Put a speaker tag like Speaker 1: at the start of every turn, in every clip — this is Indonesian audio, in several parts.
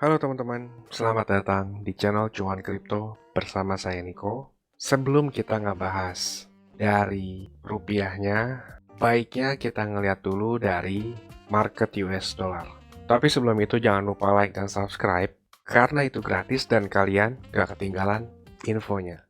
Speaker 1: Halo teman-teman, selamat datang di channel Cuan Kripto bersama saya Niko. Sebelum kita ngebahas dari rupiahnya, baiknya kita ngeliat dulu dari market US dollar. Tapi sebelum itu jangan lupa like dan subscribe, karena itu gratis dan kalian gak ketinggalan infonya.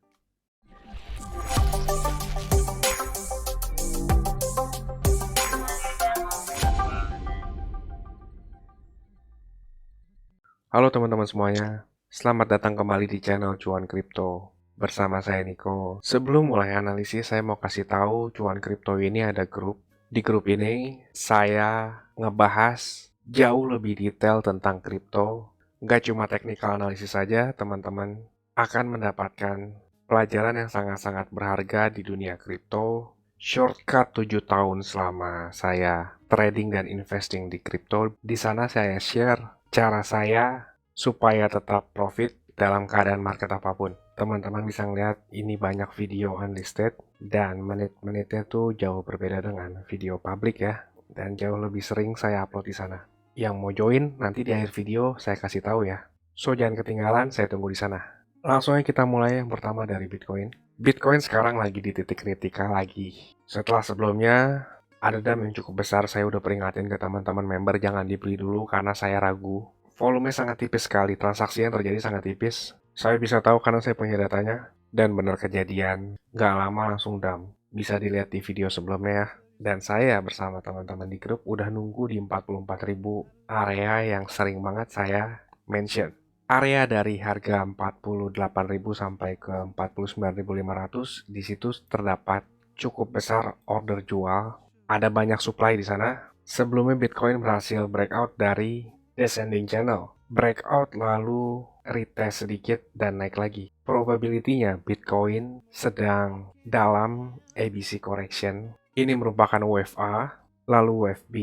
Speaker 1: Halo teman-teman semuanya, selamat datang kembali di channel Cuan Kripto bersama saya Niko. Sebelum mulai analisis, saya mau kasih tahu Cuan Kripto ini ada grup. Di grup ini saya ngebahas jauh lebih detail tentang kripto. Nggak cuma technical analisis saja, teman-teman akan mendapatkan pelajaran yang sangat-sangat berharga di dunia kripto. Shortcut 7 tahun selama saya trading dan investing di kripto. Di sana saya share cara saya supaya tetap profit dalam keadaan market apapun. Teman-teman bisa ngeliat ini banyak video unlisted dan menit-menitnya tuh jauh berbeda dengan video public ya. Dan jauh lebih sering saya upload di sana. Yang mau join nanti di akhir video saya kasih tahu ya. So jangan ketinggalan, saya tunggu di sana. Langsung aja kita mulai yang pertama dari Bitcoin. Bitcoin sekarang lagi di titik kritikal lagi. Setelah sebelumnya ada dam yang cukup besar, saya udah peringatin ke teman-teman member jangan dibeli dulu karena saya ragu. Volume sangat tipis sekali, transaksi yang terjadi sangat tipis. Saya bisa tahu karena saya punya datanya. Dan benar kejadian, nggak lama langsung dam. Bisa dilihat di video sebelumnya ya. Dan saya bersama teman-teman di grup udah nunggu di 44.000 area yang sering banget saya mention. Area dari harga 48.000 sampai ke 49.500, di situ terdapat cukup besar order jual. Ada banyak supply di sana. Sebelumnya Bitcoin berhasil breakout dari descending channel. Breakout lalu retest sedikit dan naik lagi. Probability-nya Bitcoin sedang dalam ABC correction. Ini merupakan wave A, lalu wave B.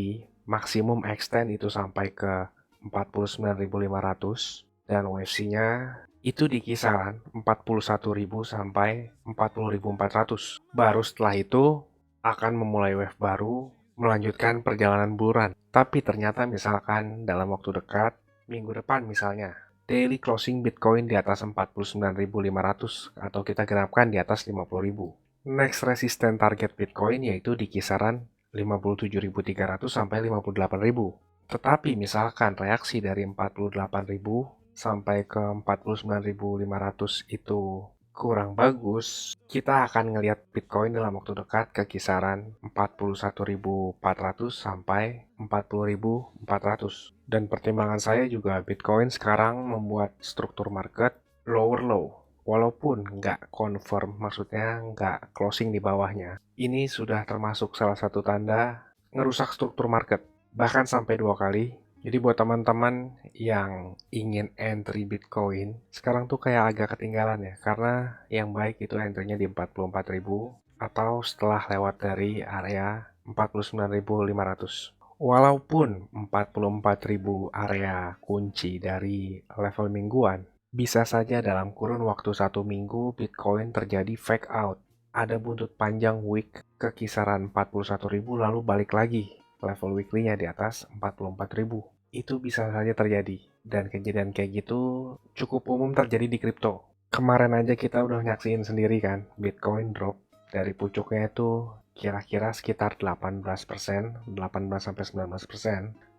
Speaker 1: Maksimum extend itu sampai ke 49.500 dan wave C-nya itu di kisaran 41.000 sampai 40.400. Baru setelah itu akan memulai wave baru, melanjutkan perjalanan bulan. Tapi ternyata misalkan dalam waktu dekat, minggu depan misalnya, daily closing Bitcoin di atas 49.500 atau kita genapkan di atas 50.000. Next resistance target Bitcoin yaitu di kisaran 57.300 sampai 58.000. Tetapi misalkan reaksi dari 48.000 sampai ke 49.500 itu kurang bagus, kita akan ngelihat Bitcoin dalam waktu dekat ke kisaran 41.400 sampai 40.400. Dan pertimbangan saya juga Bitcoin sekarang membuat struktur market lower low. Walaupun nggak confirm, maksudnya nggak closing di bawahnya. Ini sudah termasuk salah satu tanda ngerusak struktur market. Bahkan sampai 2 kali. Jadi buat teman-teman yang ingin entry Bitcoin, sekarang tuh kayak agak ketinggalan ya. Karena yang baik itu entry-nya di 44.000 atau setelah lewat dari area 49.500. Walaupun 44.000 area kunci dari level mingguan, bisa saja dalam kurun waktu 1 minggu Bitcoin terjadi fake out. Ada buntut panjang wick ke kisaran 41.000 lalu balik lagi. Level weekly-nya di atas 44.000. Itu bisa saja terjadi. Dan kejadian kayak gitu cukup umum terjadi di kripto. Kemarin aja kita udah nyaksiin sendiri kan, Bitcoin drop dari pucuknya itu kira-kira sekitar 18%, 18-19%.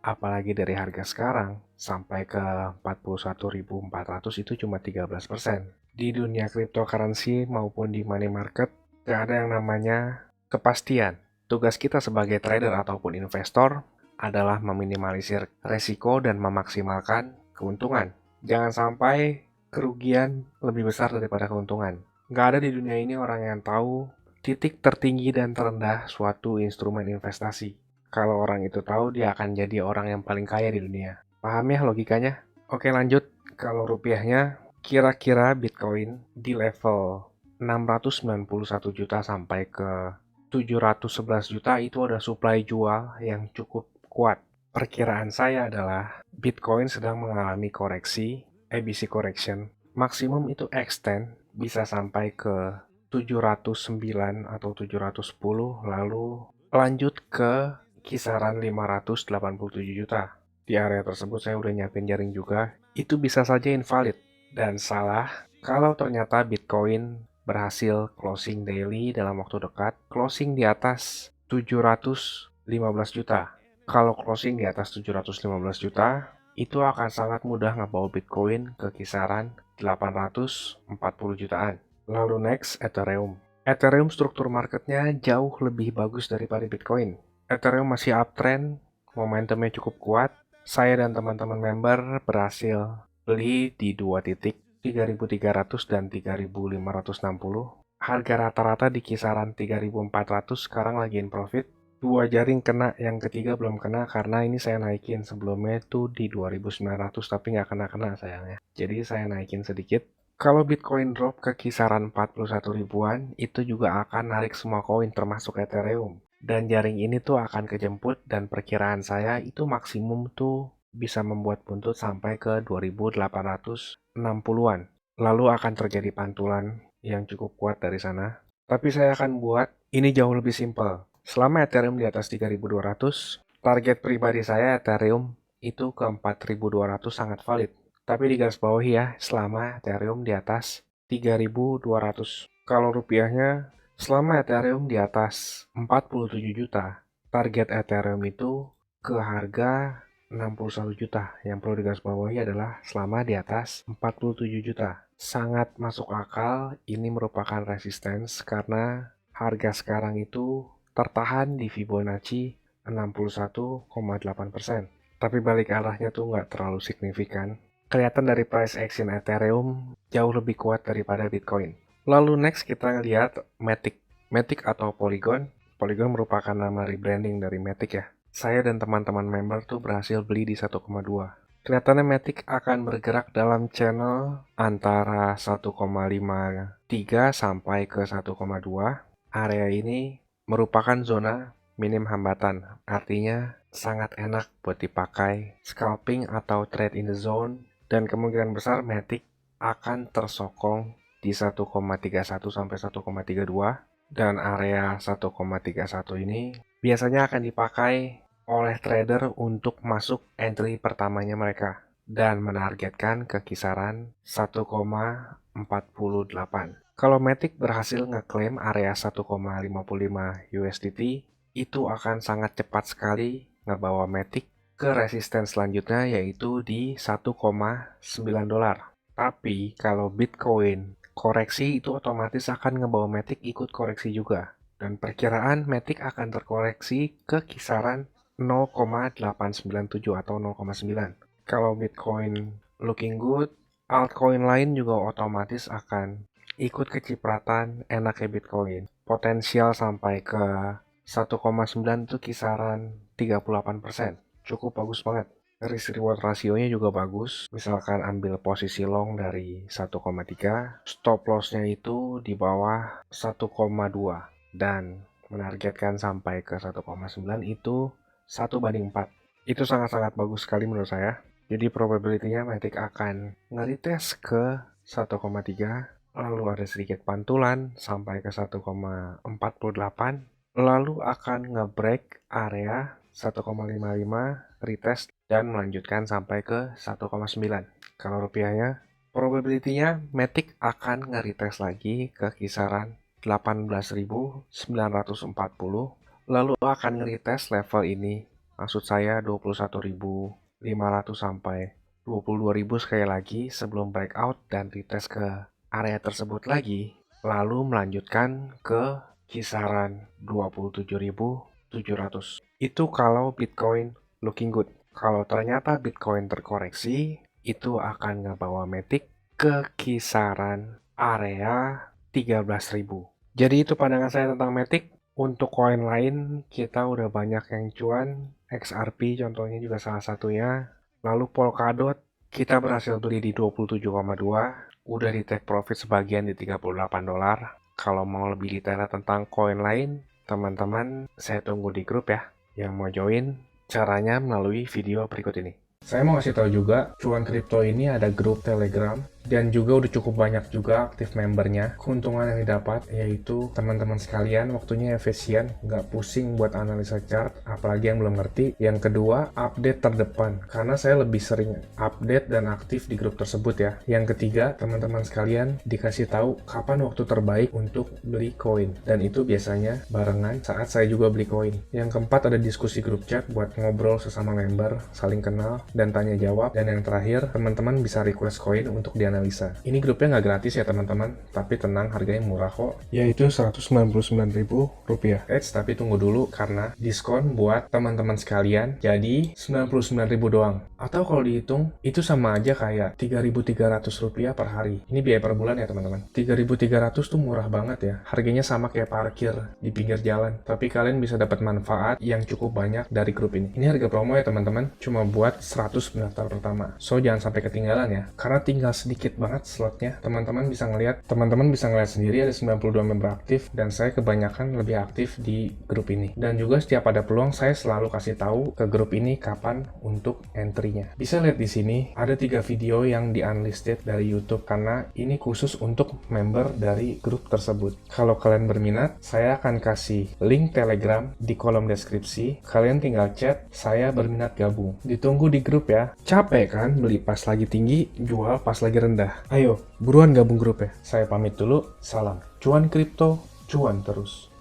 Speaker 1: Apalagi dari harga sekarang sampai ke 41.400 itu cuma 13%. Di dunia cryptocurrency maupun di money market, gak ada yang namanya kepastian. Tugas kita sebagai trader ataupun investor adalah meminimalisir resiko dan memaksimalkan keuntungan. Jangan sampai kerugian lebih besar daripada keuntungan. Nggak ada di dunia ini orang yang tahu titik tertinggi dan terendah suatu instrumen investasi. Kalau orang itu tahu, dia akan jadi orang yang paling kaya di dunia. Paham ya logikanya? Oke lanjut, kalau rupiahnya, kira-kira Bitcoin di level 691 juta sampai ke 711 juta itu ada supply jual yang cukup kuat. Perkiraan saya adalah Bitcoin sedang mengalami koreksi, ABC correction. Maksimum itu extend bisa sampai ke 709 atau 710 lalu lanjut ke kisaran 587 juta. Di area tersebut saya udah nyiapin jaring juga. Itu bisa saja invalid dan salah kalau ternyata Bitcoin berhasil closing daily dalam waktu dekat, closing di atas 715 juta. Kalau closing di atas 715 juta, itu akan sangat mudah ngebawa Bitcoin ke kisaran 840 jutaan. Lalu next, Ethereum. Ethereum struktur marketnya jauh lebih bagus daripada Bitcoin. Ethereum masih uptrend, momentumnya cukup kuat. Saya dan teman-teman member berhasil beli di dua titik, 3.300 dan 3.560. Harga rata-rata di kisaran 3.400, sekarang lagi in profit. Dua jaring kena, yang ketiga belum kena karena ini saya naikin. Sebelumnya itu di 2.900 tapi nggak kena-kena sayangnya. Jadi saya naikin sedikit. Kalau Bitcoin drop ke kisaran 41 ribuan, itu juga akan narik semua koin termasuk Ethereum. Dan jaring ini tuh akan kejemput dan perkiraan saya itu maksimum tuh bisa membuat buntut sampai ke 2.860-an. Lalu akan terjadi pantulan yang cukup kuat dari sana. Tapi saya akan buat ini jauh lebih simpel. Selama Ethereum di atas 3.200, target pribadi saya Ethereum itu ke 4.200 sangat valid. Tapi digarisbawahi ya, selama Ethereum di atas 3.200. Kalau rupiahnya, selama Ethereum di atas 47 juta, target Ethereum itu ke harga 61 juta. Yang perlu digarisbawahi adalah selama di atas 47 juta. Sangat masuk akal, ini merupakan resistance karena harga sekarang itu tertahan di Fibonacci 61,8%. Tapi balik arahnya tuh nggak terlalu signifikan. Kelihatan dari price action Ethereum jauh lebih kuat daripada Bitcoin. Lalu next kita lihat Matic. Matic atau Polygon. Polygon merupakan nama rebranding dari Matic ya. Saya dan teman-teman member tuh berhasil beli di 1,2. Kelihatannya Matic akan bergerak dalam channel antara 1,53 sampai ke 1,2. Area ini merupakan zona minim hambatan, artinya sangat enak buat dipakai scalping atau trade in the zone, dan kemungkinan besar Matic akan tersokong di 1,31 sampai 1,32, dan area 1,31 ini biasanya akan dipakai oleh trader untuk masuk entry pertamanya mereka dan menargetkan ke kisaran 1,48. Kalau Matic berhasil ngeklaim area 1,55 USDT, itu akan sangat cepat sekali ngebawa Matic ke resisten selanjutnya yaitu di 1,9 dolar. Tapi kalau Bitcoin koreksi itu otomatis akan ngebawa Matic ikut koreksi juga. Dan perkiraan Matic akan terkoreksi ke kisaran 0,897 atau 0,9. Kalau Bitcoin looking good, altcoin lain juga otomatis akan ikut kecipratan enaknya Bitcoin. Potensial sampai ke 1,9 itu kisaran 38%. Cukup bagus banget. Risk reward rasionya juga bagus. Misalkan ambil posisi long dari 1,3, stop lossnya itu di bawah 1,2 dan menargetkan sampai ke 1,9 itu 1/4. Itu sangat-sangat bagus sekali menurut saya. Jadi probability-nya Matic akan nge-retest ke 1,3, lalu ada sedikit pantulan sampai ke 1,48, lalu akan nge-break area 1,55, retest, dan melanjutkan sampai ke 1,9. Kalau rupiahnya, probability-nya Matic akan nge-retest lagi ke kisaran 18.940, lalu akan nge-retest level ini. Maksud saya 21.500 sampai 22.000 sekali lagi sebelum breakout dan retest ke area tersebut lagi, lalu melanjutkan ke kisaran 27.700. Itu kalau Bitcoin looking good. Kalau ternyata Bitcoin terkoreksi, itu akan ngebawa Matic ke kisaran area 13.000. Jadi itu pandangan saya tentang Matic. Untuk koin lain, kita udah banyak yang cuan. XRP contohnya juga salah satunya. Lalu Polkadot, kita berhasil beli di 27,2. Udah di take profit sebagian di 38 dolar. Kalau mau lebih detail tentang koin lain, teman-teman saya tunggu di grup ya. Yang mau join, caranya melalui video berikut ini. Saya mau kasih tahu juga, cuan kripto ini ada grup Telegram dan juga udah cukup banyak juga aktif membernya. Keuntungan yang didapat yaitu teman-teman sekalian waktunya efisien, nggak pusing buat analisa chart, apalagi yang belum ngerti. Yang kedua, update terdepan, karena saya lebih sering update dan aktif di grup tersebut ya. Yang ketiga, teman-teman sekalian dikasih tahu kapan waktu terbaik untuk beli koin, dan itu biasanya barengan saat saya juga beli koin. Yang keempat, ada diskusi grup chat buat ngobrol sesama member, saling kenal, dan tanya jawab. Dan yang terakhir, teman-teman bisa request koin untuk dianalisa. Ini grupnya nggak gratis ya teman-teman, tapi tenang, harganya murah kok, yaitu Rp199.000. Tapi tunggu dulu, karena diskon buat teman-teman sekalian jadi Rp99.000 doang. Atau kalau dihitung, itu sama aja kayak Rp3.300 per hari. Ini biaya per bulan ya teman-teman. Rp3.300 tuh murah banget ya. Harganya sama kayak parkir di pinggir jalan. Tapi kalian bisa dapat manfaat yang cukup banyak dari grup ini. Ini harga promo ya teman-teman, cuma buat 100 pendaftar pertama. So jangan sampai ketinggalan ya. Karena tinggal sedikit banget slotnya. Teman-teman bisa ngeliat sendiri ada 92 member aktif, dan saya kebanyakan lebih aktif di grup ini. Dan juga setiap ada peluang, saya selalu kasih tahu ke grup ini kapan untuk entry-nya. Bisa lihat di sini ada 3 video yang di unlisted dari YouTube, karena ini khusus untuk member dari grup tersebut. Kalau kalian berminat, saya akan kasih link Telegram di kolom deskripsi. Kalian tinggal chat, saya berminat gabung. Ditunggu di grup ya. Capek kan beli pas lagi tinggi, jual pas lagi rendah? Ayo, buruan gabung grup ya. Saya pamit dulu, salam. Cuan kripto, cuan terus.